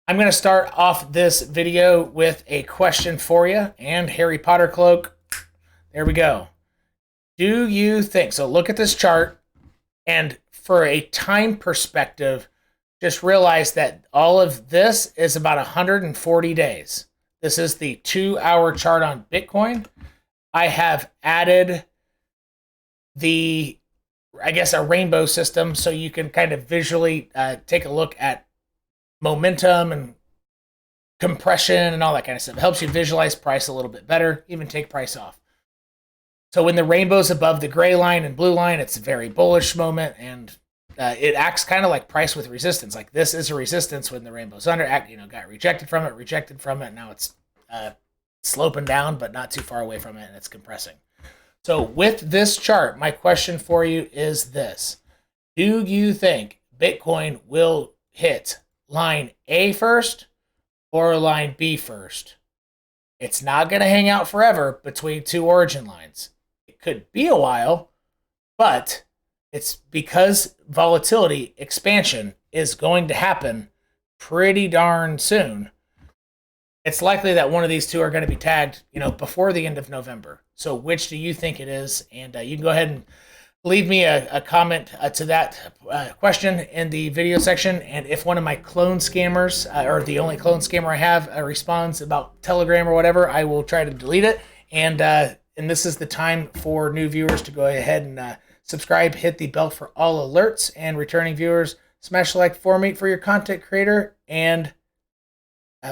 I'm going to start off this video with a question for you and Harry Potter cloak. There we go. Do you think, so look at this chart, and for a time perspective, just realize that all of this is about 140 days. This is the 2-hour chart on Bitcoin. I have added a rainbow system so you can kind of visually take a look at momentum and compression and all that kind of stuff. It helps you visualize price a little bit better, even take price off. So when the rainbow's above the gray line and blue line, it's a very bullish moment, and it acts kind of like price with resistance. Like this is a resistance when the rainbow's under. Got rejected from it. Now it's sloping down, but not too far away from it, and it's compressing. So with this chart, my question for you is this. Do you think Bitcoin will hit line A first or line B first? It's not going to hang out forever between two origin lines. It could be a while, but it's because volatility expansion is going to happen pretty darn soon. It's likely that one of these two are going to be tagged, before the end of November. So which do you think it is? And you can go ahead and leave me a comment to that question in the video section. And if one of my clone scammers, or the only clone scammer I have, responds about Telegram or whatever, I will try to delete it. And this is the time for new viewers to go ahead and subscribe, hit the bell for all alerts, and returning viewers, smash the like for me for your content creator, and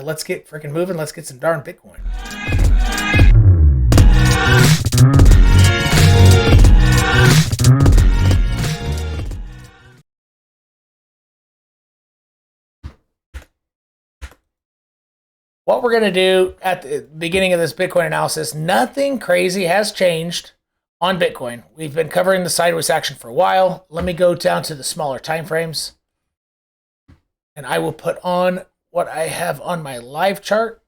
let's get freaking moving. Let's get some darn Bitcoin. What we're going to do at the beginning of this Bitcoin analysis, nothing crazy has changed on Bitcoin. We've been covering the sideways action for a while. Let me go down to the smaller time frames, and I will put on what I have on my live chart,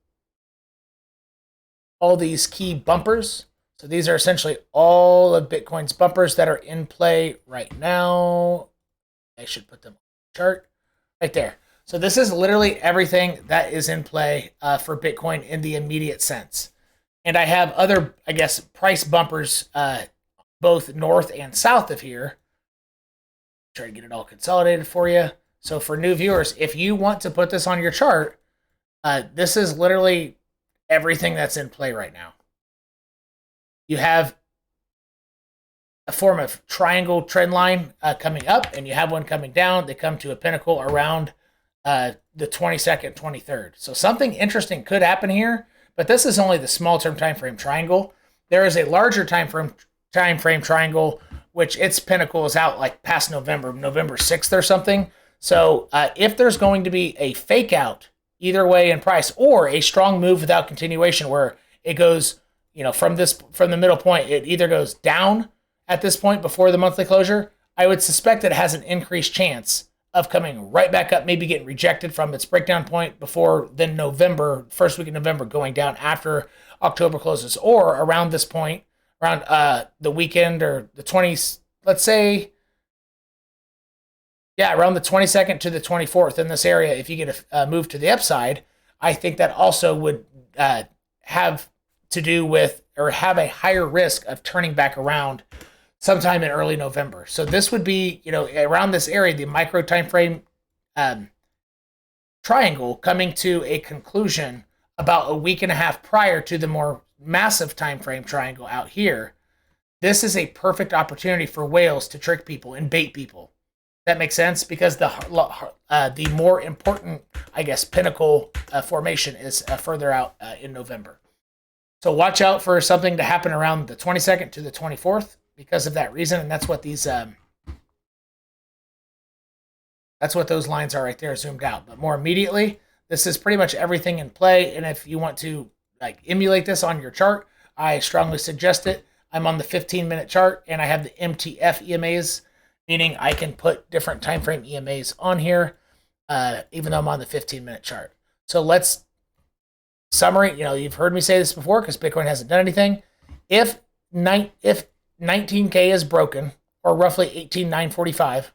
all these key bumpers. So these are essentially all of Bitcoin's bumpers that are in play right now. I should put them on the chart right there. So this is literally everything that is in play for Bitcoin in the immediate sense. And I have other, price bumpers both north and south of here. Try to get it all consolidated for you. So for new viewers, if you want to put this on your chart, this is literally everything that's in play right now. You have a form of triangle trend line coming up, and you have one coming down. They come to a pinnacle around the 22nd, 23rd. So something interesting could happen here, but this is only the small term time frame triangle. There is a larger time frame triangle, which its pinnacle is out like past November 6th or something. So if there's going to be a fake out either way in price, or a strong move without continuation where it goes, from the middle point, it either goes down at this point before the monthly closure, I would suspect that it has an increased chance of coming right back up, maybe getting rejected from its breakdown point before then November, first week of November, going down after October closes, or around this point, around the weekend or the 20s, let's say, around the 22nd to the 24th in this area. If you get a move to the upside, I think that also would have to do with, or have a higher risk of turning back around sometime in early November. So this would be, around this area, the micro time frame triangle coming to a conclusion about a week and a half prior to the more massive time frame triangle out here. This is a perfect opportunity for whales to trick people and bait people. That makes sense, because the more important, pinnacle formation is further out in November. So watch out for something to happen around the 22nd to the 24th because of that reason, and that's what those lines are right there zoomed out. But more immediately, this is pretty much everything in play, and if you want to emulate this on your chart, I strongly suggest it. I'm on the 15-minute chart, and I have the MTF EMAs, meaning I can put different time frame EMAs on here, even though I'm on the 15-minute chart. So let's summary. You've heard me say this before because Bitcoin hasn't done anything. If 19K is broken, or roughly 18,945,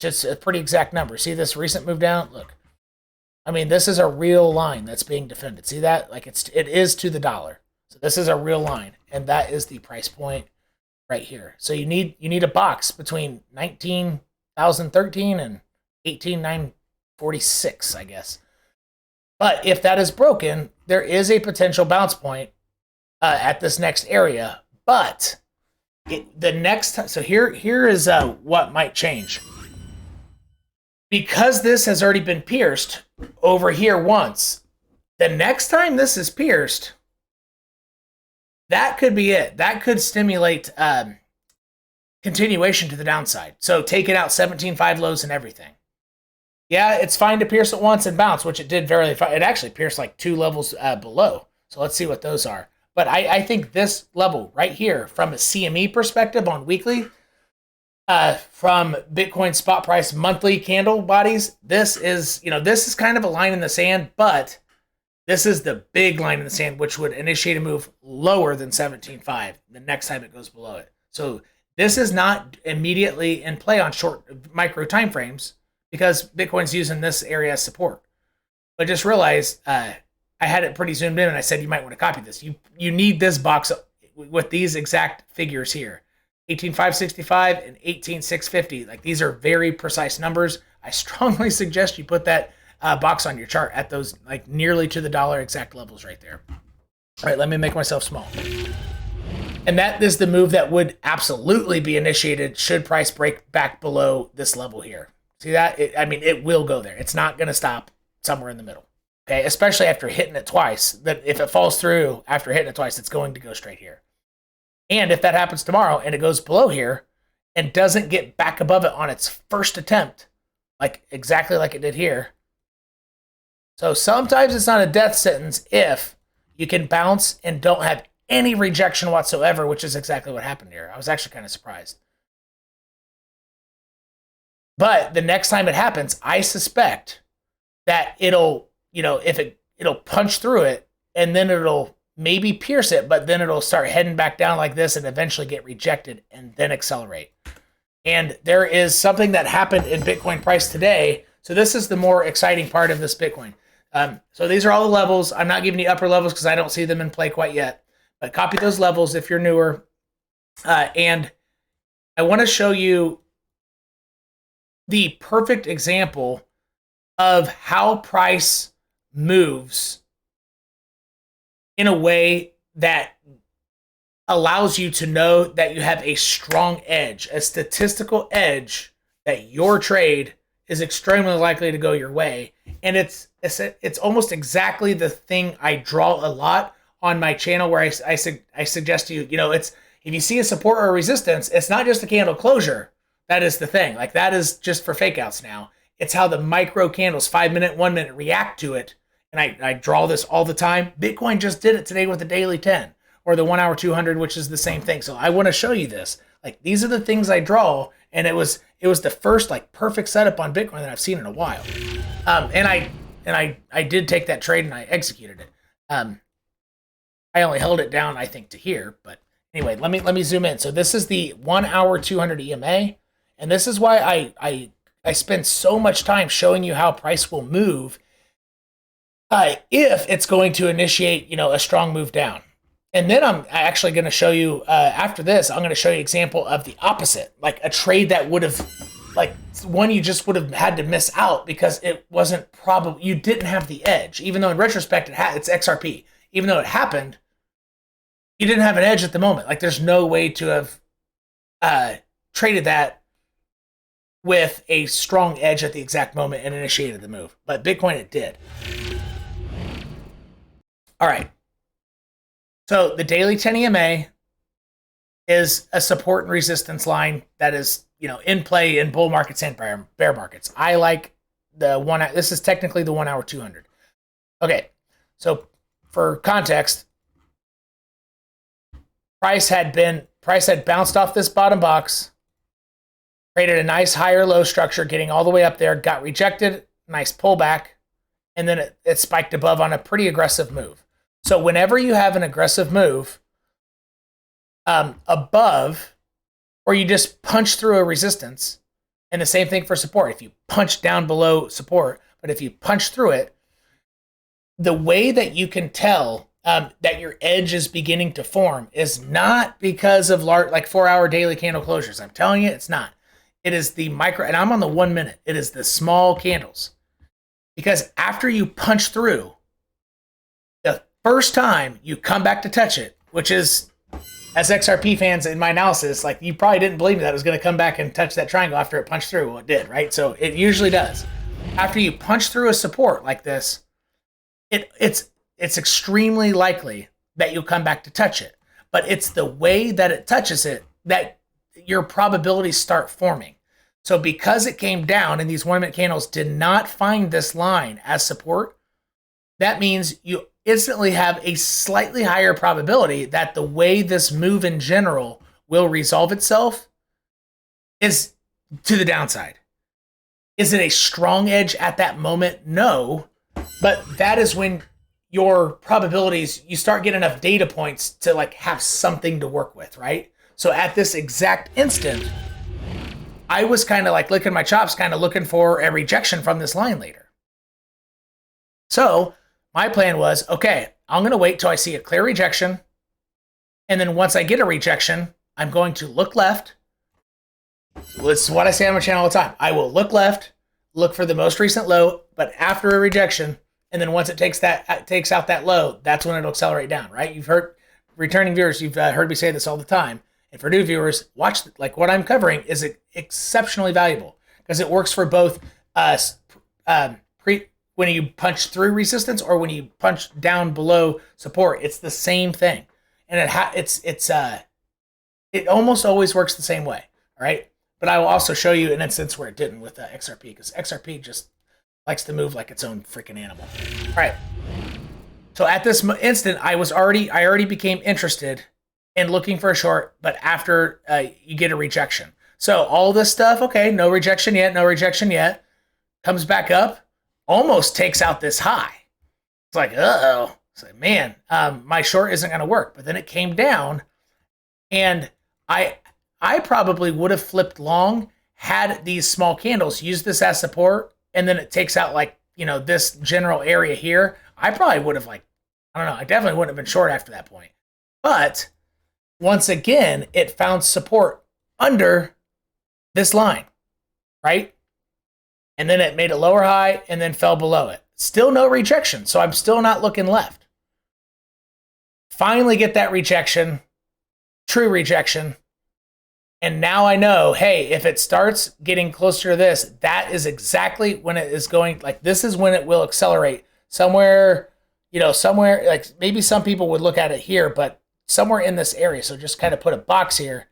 just a pretty exact number. See this recent move down? Look, I mean, this is a real line that's being defended. See that? Like it is to the dollar. So this is a real line, and that is the price point right here. So you need a box between 19,013 and 18,946, I guess. But if that is broken, there is a potential bounce point at this next area. But the next time, so here is what might change. Because this has already been pierced over here once, the next time this is pierced, that could be it. That could stimulate continuation to the downside. So taking out 17.5 lows and everything. Yeah, it's fine to pierce it once and bounce, which it did very fine. It actually pierced like 2 levels below. So let's see what those are. But I think this level right here, from a CME perspective on weekly, from Bitcoin spot price monthly candle bodies, this is kind of a line in the sand, but this is the big line in the sand, which would initiate a move lower than 17.5 the next time it goes below it. So this is not immediately in play on short micro time frames, because Bitcoin's using this area as support. But just realize, I had it pretty zoomed in, and I said you might want to copy this. You need this box with these exact figures here, 18,565 and 18,650. Like, these are very precise numbers. I strongly suggest you put that box on your chart at those like nearly to the dollar exact levels right there. All right, let me make myself small. And that is the move that would absolutely be initiated should price break back below this level here. See that? It will go there. It's not going to stop somewhere in the middle. Okay, especially after hitting it twice. That if it falls through after hitting it twice, it's going to go straight here. And if that happens tomorrow and it goes below here and doesn't get back above it on its first attempt, like exactly like it did here. So sometimes it's not a death sentence if you can bounce and don't have any rejection whatsoever, which is exactly what happened here. I was actually kind of surprised. But the next time it happens, I suspect that it'll punch through it, and then it'll maybe pierce it, but then it'll start heading back down like this and eventually get rejected and then accelerate. And there is something that happened in Bitcoin price today. So this is the more exciting part of this Bitcoin. So these are all the levels. I'm not giving you upper levels because I don't see them in play quite yet. But copy those levels if you're newer. And I want to show you the perfect example of how price moves in a way that allows you to know that you have a strong edge, a statistical edge, that your trade is extremely likely to go your way. And it's almost exactly the thing I draw a lot on my channel, where I suggest to you, it's if you see a support or a resistance, it's not just a candle closure. That is the thing. Like, that is just for fake outs now. It's how the micro candles, 5 minute, 1 minute, react to it. And I draw this all the time. Bitcoin just did it today with the daily 10 or the 1 hour 200, which is the same thing. So I want to show you this. Like, these are the things I draw, and it was the first like perfect setup on Bitcoin that I've seen in a while. And I did take that trade and I executed it. I only held it down, I think, to here, but anyway, let me zoom in. So this is the 1 hour 200 EMA, and this is why I spend so much time showing you how price will move if it's going to initiate, a strong move down. And then I'm actually going to show you, after this, I'm going to show you an example of the opposite, like a trade that would have, like one you just would have had to miss out because it wasn't probably, you didn't have the edge, even though in retrospect it's XRP. Even though it happened, you didn't have an edge at the moment. Like, there's no way to have traded that with a strong edge at the exact moment and initiated the move. But Bitcoin, it did. All right. So the daily 10 EMA is a support and resistance line that is, in play in bull markets and bear markets. I like the one. This is technically the 1 hour 200. Okay. So for context, price had bounced off this bottom box, created a nice higher low structure, getting all the way up there, got rejected, nice pullback, and then it spiked above on a pretty aggressive move. So whenever you have an aggressive move above, or you just punch through a resistance, and the same thing for support. If you punch down below support, but if you punch through it, the way that you can tell that your edge is beginning to form is not because of like 4-hour daily candle closures. I'm telling you, it's not. It is the micro, and I'm on the 1 minute. It is the small candles. Because after you punch through, the first time you come back to touch it, which is, as XRP fans in my analysis, like you probably didn't believe that it was going to come back and touch that triangle after it punched through. Well, it did, right? So it usually does. After you punch through a support like this, it's extremely likely that you'll come back to touch it. But it's the way that it touches it that your probabilities start forming. So because it came down and these 1 minute candles did not find this line as support, that means you instantly have a slightly higher probability that the way this move in general will resolve itself is to the downside. Is it a strong edge at that moment? No. But that is when your probabilities, you start getting enough data points to like have something to work with, right? So at this exact instant, I was kind of like licking my chops, kind of looking for a rejection from this line later. So my plan was, okay, I'm going to wait till I see a clear rejection. And then once I get a rejection, I'm going to look left. This is what I say on my channel all the time. I will look left, look for the most recent low, but after a rejection, and then once it takes out that low, that's when it'll accelerate down, right? You've heard, returning viewers, you've heard me say this all the time. And for new viewers, watch, like what I'm covering is exceptionally valuable because it works for both when you punch through resistance or when you punch down below support. It's the same thing, and it almost always works the same way. All right, but I will also show you an instance where it didn't with XRP because XRP just likes to move like its own freaking animal. All right, so at this instant, I already became interested in looking for a short, but after you get a rejection. So all this stuff, okay, no rejection yet, comes back up, almost takes out this high. It's like, uh-oh. It's like, man, my short isn't going to work. But then it came down, and I probably would have flipped long had these small candles use this as support, and then it takes out like, this general area here. I probably would have I definitely wouldn't have been short after that point. But once again, it found support under this line, right? And then it made a lower high and then fell below it. Still no rejection, so I'm still not looking left. Finally get that rejection, true rejection. And now I know, hey, if it starts getting closer to this, that is exactly when it is going, like this is when it will accelerate somewhere, somewhere, like maybe some people would look at it here, but somewhere in this area. So just kind of put a box here.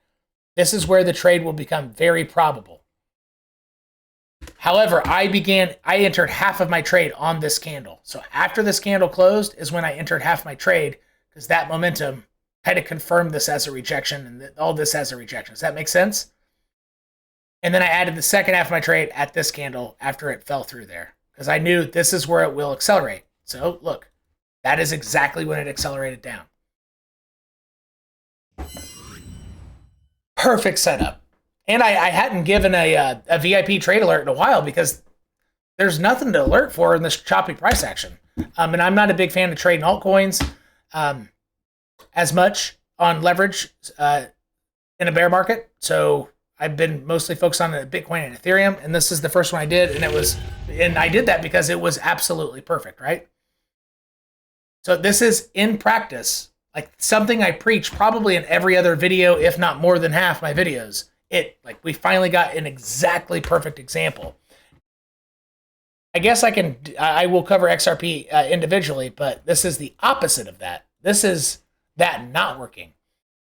This is where the trade will become very probable. However, I entered half of my trade on this candle. So after this candle closed is when I entered half my trade because that momentum kind of confirmed this as a rejection and all this as a rejection. Does that make sense? And then I added the second half of my trade at this candle after it fell through there because I knew this is where it will accelerate. So look, that is exactly when it accelerated down. Perfect setup. And I hadn't given a VIP trade alert in a while because there's nothing to alert for in this choppy price action. And I'm not a big fan of trading altcoins as much on leverage in a bear market. So I've been mostly focused on Bitcoin and Ethereum. And this is the first one I did. And I did that because it was absolutely perfect, right? So this is in practice, like something I preach probably in every other video, if not more than half my videos. We finally got an exactly perfect example. I guess I will cover XRP individually, but this is the opposite of that. This is that not working.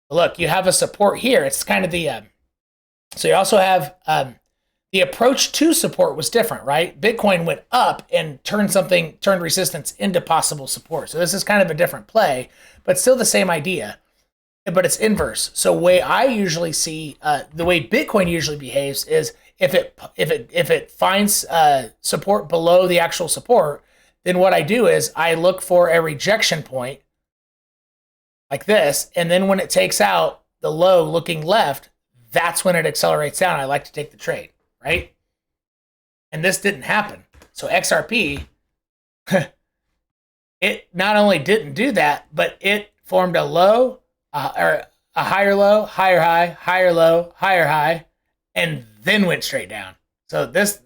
Look, you have a support here. It's kind of so you also have the approach to support was different, right? Bitcoin went up and turned resistance into possible support. So this is kind of a different play, but still the same idea. But it's inverse. So the way I usually see the way Bitcoin usually behaves is if it finds support below the actual support, then what I do is I look for a rejection point like this, and then when it takes out the low looking left, that's when it accelerates down. I like to take the trade, right? And this didn't happen. So XRP It not only didn't do that, but it formed a low, or a higher low, higher high, higher low, higher high, and then went straight down. So this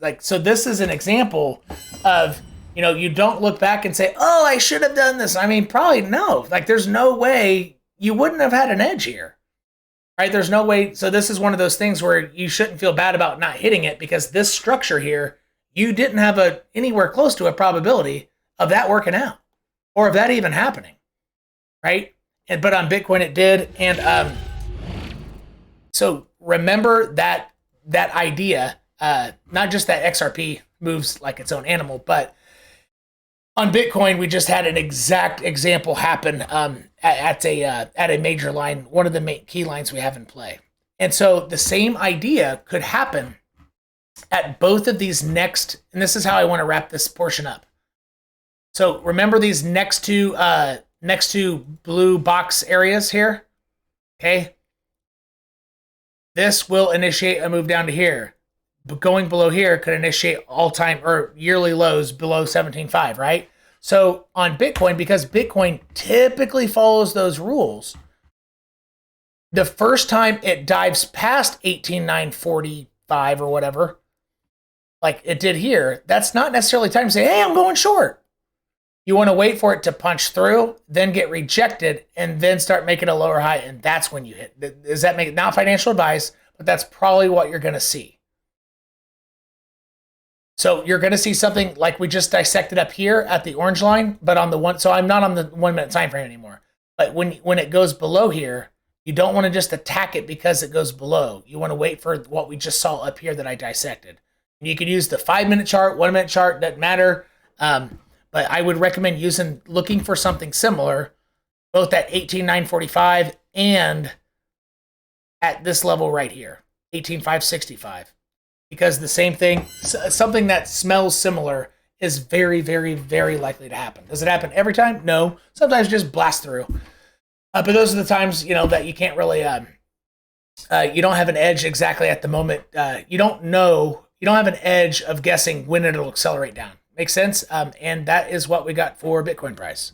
is an example of, you don't look back and say, oh, I should have done this. I mean, probably no. Like, there's no way you wouldn't have had an edge here, right? There's no way. So this is one of those things where you shouldn't feel bad about not hitting it, because this structure here, you didn't have anywhere close to a probability of that working out or of that even happening, right? But on Bitcoin it did. And so remember that idea, not just that XRP moves like its own animal, but on Bitcoin, we just had an exact example happen at a major line, one of the main key lines we have in play. And so the same idea could happen at both of these next, and this is how I want to wrap this portion up. So remember these next two blue box areas here, okay? This will initiate a move down to here. But going below here could initiate all-time or yearly lows below 17.5, right? So on Bitcoin, because Bitcoin typically follows those rules, the first time it dives past 18,945 or whatever, like it did here, that's not necessarily time to say, hey, I'm going short. You want to wait for it to punch through, then get rejected, and then start making a lower high, and that's when you hit. Does that make it? Not financial advice, but that's probably what you're going to see. So you're going to see something like we just dissected up here at the orange line, but on the one, so I'm not on the 1 minute time frame anymore. But when it goes below here, you don't want to just attack it because it goes below. You want to wait for what we just saw up here that I dissected. And you could use the 5 minute chart, 1 minute chart, doesn't matter. But I would recommend looking for something similar, both at 18,945 and at this level right here, 18,565. Because the same thing, something that smells similar, is very, very, very likely to happen. Does it happen every time? No. Sometimes just blast through. But those are the times, that you can't really, you don't have an edge exactly at the moment. You don't have an edge of guessing when it'll accelerate down. Makes sense? And that is what we got for Bitcoin price.